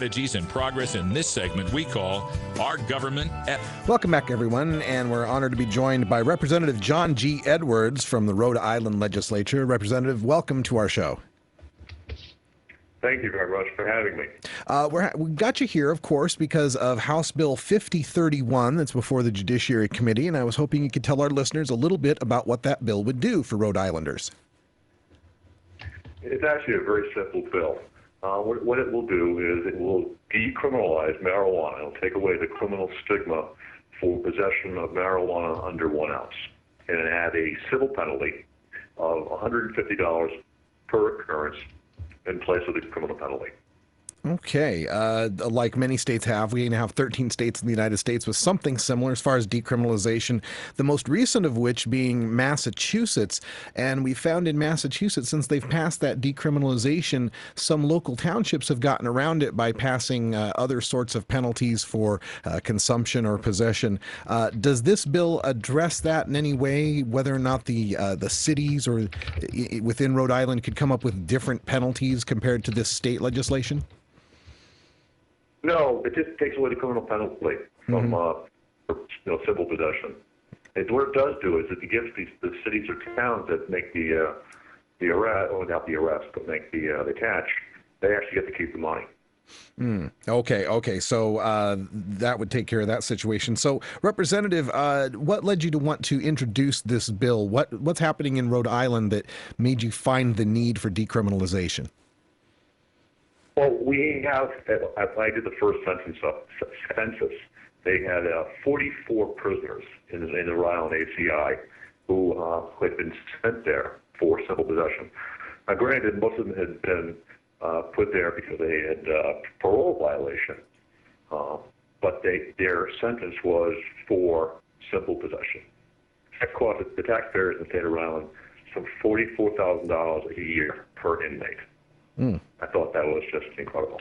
strategies and progress in this segment we call Our Government at... Welcome back, everyone, and we're honored to be joined by Representative John G. Edwards from the Rhode Island Legislature. Representative, welcome to our show. Thank you very much for having me. We got you here, of course, because of House Bill 5031 that's before the Judiciary Committee, and I was hoping you could tell our listeners a little bit about what that bill would do for Rhode Islanders. It's actually a very simple bill. What it will do is it will decriminalize marijuana. It'll take away the criminal stigma for possession of marijuana under 1 ounce and add a civil penalty of $150 per occurrence in place of the criminal penalty. Okay. Like many states have, we have 13 states in the United States with something similar as far as decriminalization, the most recent of which being Massachusetts. And we found in Massachusetts, since they've passed that decriminalization, some local townships have gotten around it by passing other sorts of penalties for consumption or possession. Does this bill address that in any way, whether or not the cities or within Rhode Island could come up with different penalties compared to this state legislation? No, it just takes away the criminal penalty from civil possession. What it does do is it gives the cities or towns that make the arrest, or not the arrest, but make the catch, they actually get to keep the money. Okay. So that would take care of that situation. So, Representative, what led you to want to introduce this bill? What's happening in Rhode Island that made you find the need for decriminalization? Well, we have, I did the first census, they had 44 prisoners in the Rhode Island ACI who had been sent there for simple possession. Now, granted, most of them had been put there because they had parole violation, but their sentence was for simple possession. That cost the taxpayers in the state of Rhode Island some $44,000 a year per inmate. I thought that was just incredible.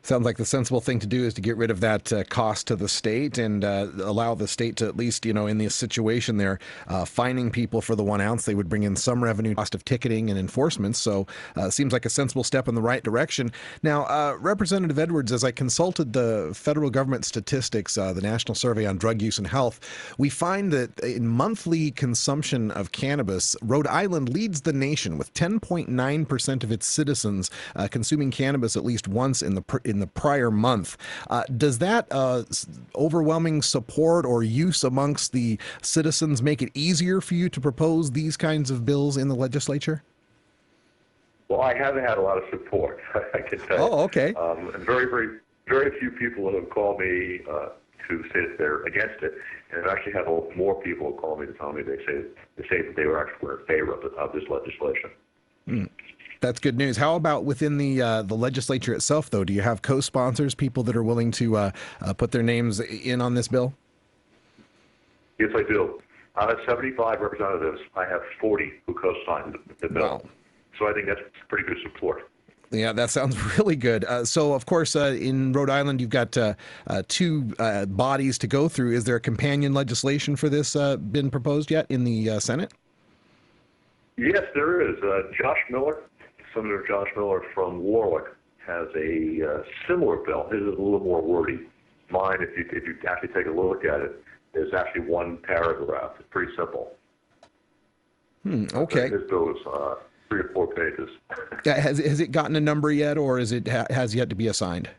Sounds like the sensible thing to do is to get rid of that cost to the state and allow the state to at least, in this situation there, fining people for the 1 ounce. They would bring in some revenue, cost of ticketing and enforcement. So it seems like a sensible step in the right direction. Now, Representative Edwards, as I consulted the federal government statistics, the National Survey on Drug Use and Health, we find that in monthly consumption of cannabis, Rhode Island leads the nation with 10.9% of its citizens consuming cannabis at least once in the prior month. Does that overwhelming support or use amongst the citizens make it easier for you to propose these kinds of bills in the legislature? Well, I haven't had a lot of support, I can tell you. Oh, okay. And very few people have called me to say that they're against it, and I've actually had more people call me to tell me they say that they were actually in favor of this legislation. That's good news. How about within the legislature itself, though? Do you have co-sponsors, people that are willing to put their names in on this bill? Yes, I do. Out of 75 representatives, I have 40 who co-signed the bill. Wow. So I think that's pretty good support. Yeah, that sounds really good. So, of course, in Rhode Island, you've got two bodies to go through. Is there a companion legislation for this been proposed yet in the Senate? Yes, there is. Senator Josh Miller from Warwick has a similar bill. His is a little more wordy. Mine, if you actually take a look at it, is actually one paragraph. It's pretty simple. Okay. His bill is 3 or 4 pages. Has it gotten a number yet, or is it has yet to be assigned?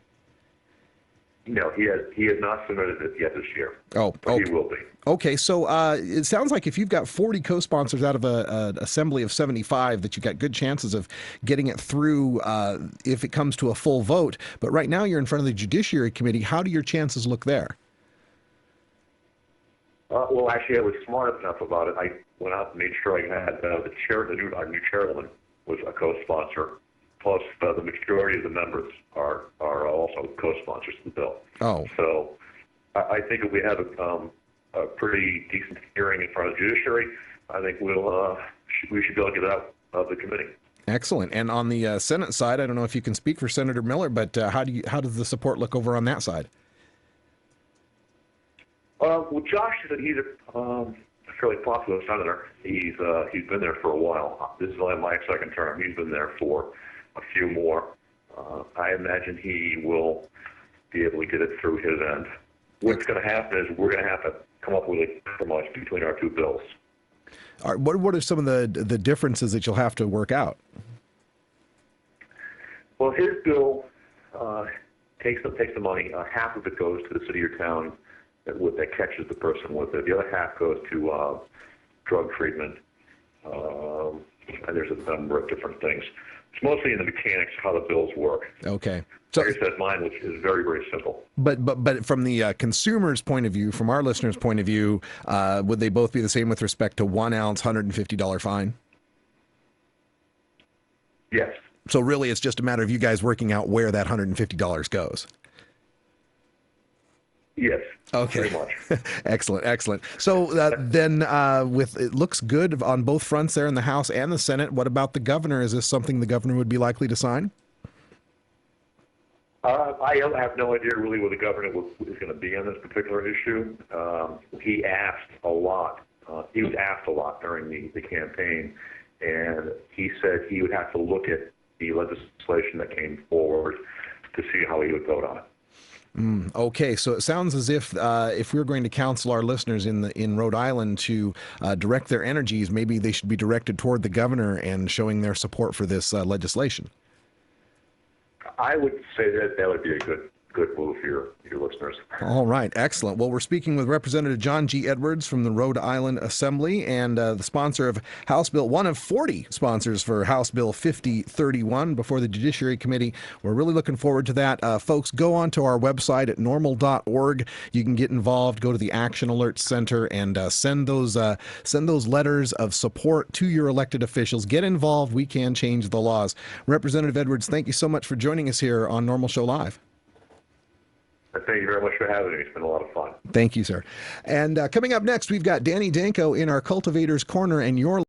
No, he has not submitted it yet this year. Oh, but okay. He will be. Okay, so it sounds like if you've got 40 co-sponsors out of an assembly of 75, that you've got good chances of getting it through if it comes to a full vote. But right now you're in front of the Judiciary Committee. How do your chances look there? Well, actually, I was smart enough about it. I went out and made sure I had our new chairwoman was a co-sponsor. Plus, the majority of the members are also co-sponsors of the bill. Oh. So I think if we have a pretty decent hearing in front of the judiciary, I think we should be able to get it out of the committee. Excellent. And on the Senate side, I don't know if you can speak for Senator Miller, but how does the support look over on that side? Well, Josh is he's a fairly popular senator. He's been there for a while. This is only my second term. He's been there for a few more. I imagine he will be able to get it through his end. What's going to happen is we're going to have to come up with a compromise between our two bills. All right, what are some of the differences that you'll have to work out? Well, his bill takes the money. Half of it goes to the city or town that catches the person with it. The other half goes to drug treatment, and there's a number of different things. It's mostly in the mechanics of how the bills work. Okay. So, like I said, mine is very, very simple. But from the consumer's point of view, from our listeners' point of view, would they both be the same with respect to 1 ounce, $150 fine? Yes. So really, it's just a matter of you guys working out where that $150 goes. Yes. Okay. Very much. Excellent. So then, with it looks good on both fronts there in the House and the Senate. What about the governor? Is this something the governor would be likely to sign? I have no idea really where the governor is going to be on this particular issue. He asked a lot. He was asked a lot during the campaign, and he said he would have to look at the legislation that came forward to see how he would vote on it. Okay, so it sounds as if we're going to counsel our listeners in Rhode Island to direct their energies, maybe they should be directed toward the governor and showing their support for this legislation. I would say that would be a good move for your listeners. All right, excellent. Well, we're speaking with Representative John G. Edwards from the Rhode Island Assembly and the sponsor of House Bill, one of 40 sponsors for House Bill 5031 before the Judiciary Committee. We're really looking forward to that. Folks, go on to our website at normal.org. You can get involved, go to the Action Alert Center, and send those letters of support to your elected officials. Get involved. We can change the laws. Representative Edwards, thank you so much for joining us here on Normal Show Live. Thank you very much for having me. It's been a lot of fun. Thank you, sir. And coming up next, we've got Danny Danko in our Cultivators Corner and your